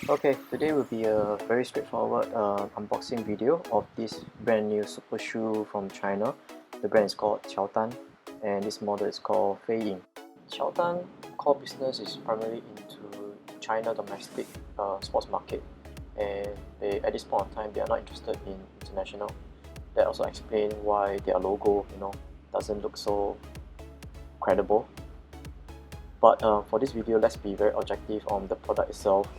Okay, today will be a very straightforward unboxing video of this brand new super shoe from China. The brand is called Chaotan and this model is called Feiyin. Chaotan core business is primarily into China domestic sports market, and at this point of time they are not interested in international. That also explains why their logo doesn't look so credible. But for this video, let's be very objective on the product itself.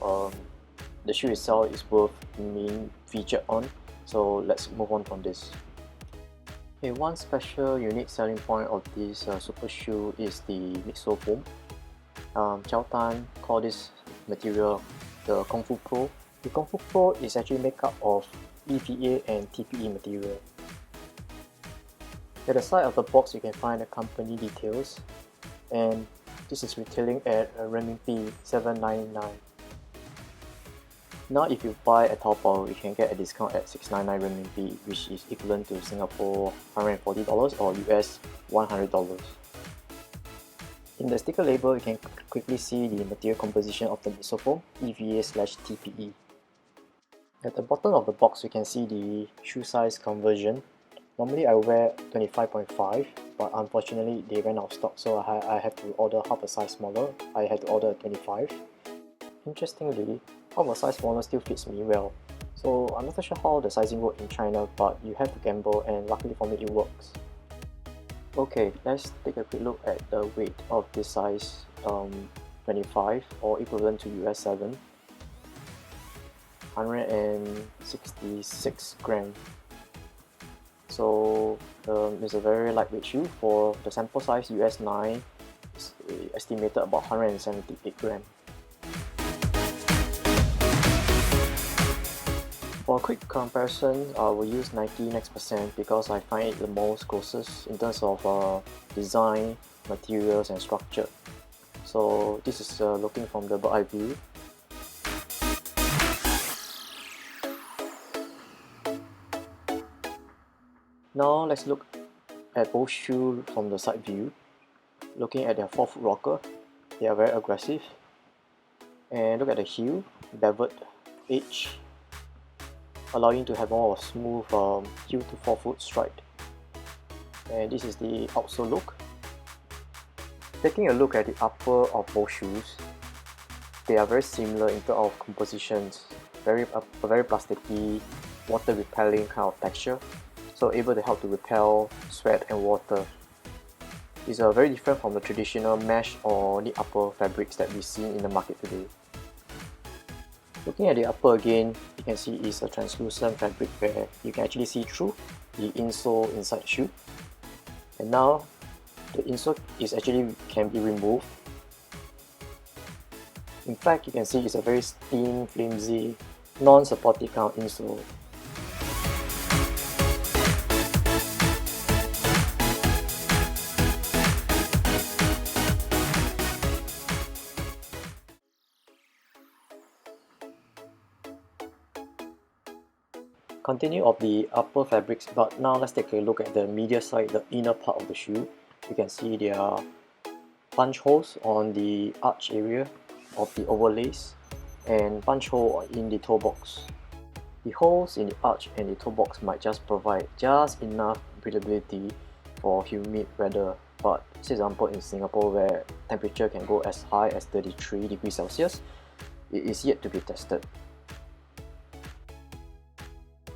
The shoe itself is worth being featured on, so let's move on from this. Okay, one special unique selling point of this super shoe is the midsole foam. Chaotan call this material the Kung Fu Pro. The Kung Fu Pro is actually made up of EVA and TPE material. At the side of the box you can find the company details, and this is retailing at RMB 799. Now if you buy at Taobao, you can get a discount at 699 RMB, which is equivalent to Singapore $140 or US $100. In the sticker label, you can quickly see the material composition of the midsole foam, EVA/TPE. At the bottom of the box, you can see the shoe size conversion. Normally I wear 25.5, but unfortunately they ran out of stock, so I have to order half a size smaller. I had to order a 25. Interestingly, half a size smaller still fits me well. So I'm not sure how the sizing works in China, but you have to gamble, and luckily for me it works. Okay, let's take a quick look at the weight of this size 25 or equivalent to US 7. 166 grams. So it's a very lightweight shoe. For the sample size US 9, it's estimated about 178 grams. For a quick comparison, I will use Nike Next Percent because I find it the most closest in terms of design, materials and structure. So this is looking from the bird eye view. Now let's look at both shoes from the side view. Looking at their forefoot rocker, they are very aggressive. And look at the heel, beveled edge, allowing you to have more of a smooth heel to forefoot stride. And this is the outsole look. Taking a look at the upper of both shoes, they are very similar in terms of compositions. A very plasticky, water repelling kind of texture, so able to help to repel sweat and water. These are very different from the traditional mesh or knit upper fabrics that we see in the market today. Looking at the upper again, you can see it's a translucent fabric where you can actually see through the insole inside the shoe. And now the insole can be removed. In fact, you can see it's a very thin, flimsy, non-supportive kind of insole. Continue of the upper fabrics, but now let's take a look at the medial side, the inner part of the shoe. You can see there are punch holes on the arch area of the overlays and punch hole in the toe box. The holes in the arch and the toe box might just provide just enough breathability for humid weather, but for example in Singapore where temperature can go as high as 33 degrees Celsius, it is yet to be tested.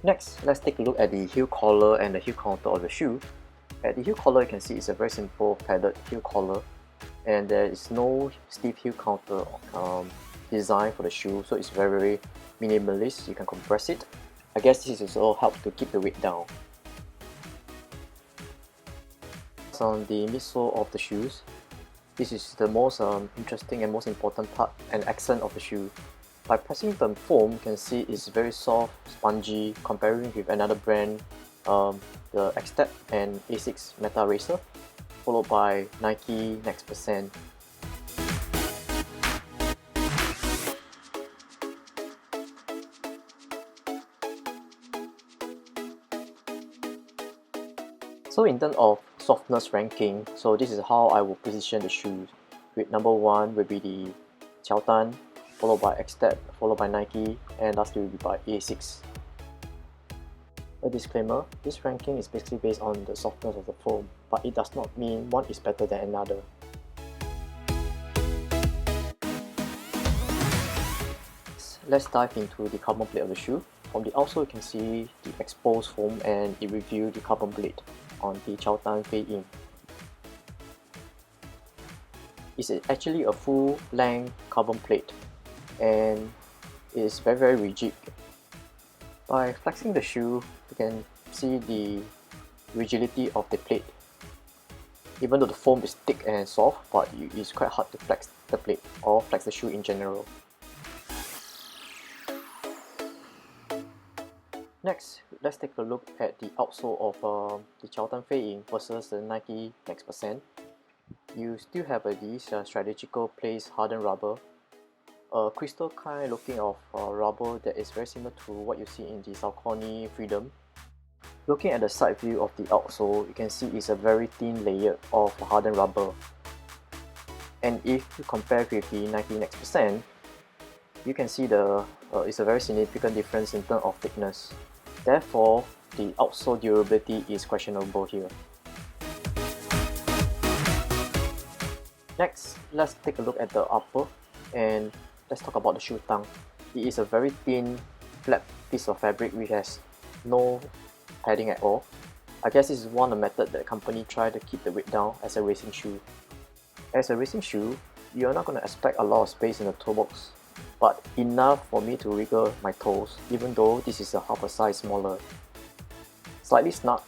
Next, let's take a look at the heel collar and the heel counter of the shoe. At the heel collar, you can see it's a very simple padded heel collar, and there is no stiff heel counter design for the shoe, so it's very minimalist. You can compress it. I guess this also helps to keep the weight down. On the midsole of the shoes, this is the most interesting and most important part and accent of the shoe. By pressing the foam, you can see it's very soft, spongy, comparing with another brand, the Xtep and Asics Meta Racer, followed by Nike Next Percent. So in terms of softness ranking, so this is how I would position the shoes. With number 1 will be the Chaotan, followed by Xtep, followed by Nike, and lastly will be by ASICS. A disclaimer, this ranking is basically based on the softness of the foam, but it does not mean one is better than another. Let's dive into the carbon plate of the shoe. From the outsole you can see the exposed foam and it reveals the carbon plate on the Qiaodan Feiyin. It's actually a full length carbon plate and it is very rigid. By flexing the shoe, you can see the rigidity of the plate. Even though the foam is thick and soft, but it is quite hard to flex the plate or flex the shoe in general. Next, let's take a look at the outsole of the Chaotan Feiyin versus the Nike Max Percent. You still have this strategical place hardened rubber, a crystal kind looking of rubber that is very similar to what you see in the Saucony Freedom. Looking at the side view of the outsole, you can see it's a very thin layer of hardened rubber. And if you compare with the Nike Max Percent, you can see it's a very significant difference in terms of thickness. Therefore, the outsole durability is questionable here. Next, let's take a look at the upper and let's talk about the shoe tongue. It is a very thin, flat piece of fabric which has no padding at all. I guess this is one of the methods that the company try to keep the weight down as a racing shoe. As a racing shoe, you're not going to expect a lot of space in the toe box, but enough for me to wiggle my toes, even though this is a half a size smaller. Slightly snug,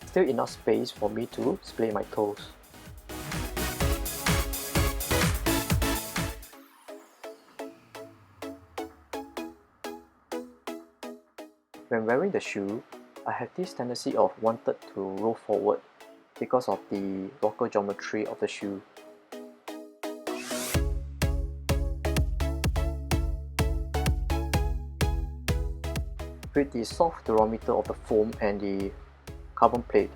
still enough space for me to splay my toes. When wearing the shoe, I have this tendency of wanted to roll forward because of the rocker geometry of the shoe. With the soft durometer of the foam and the carbon plate,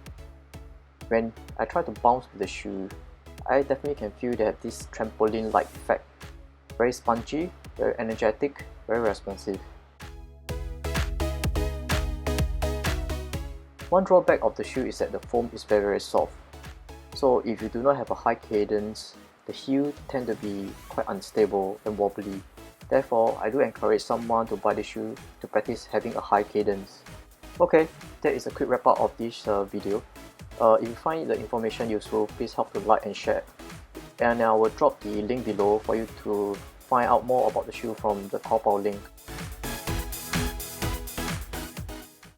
when I try to bounce with the shoe, I definitely can feel that this trampoline-like effect. Very spongy, very energetic, very responsive. One drawback of the shoe is that the foam is very soft. So if you do not have a high cadence, the heel tend to be quite unstable and wobbly. Therefore, I do encourage someone to buy the shoe to practice having a high cadence. Okay, that is a quick wrap up of this video. If you find the information useful, please help to like and share. And I will drop the link below for you to find out more about the shoe from the Taobao link.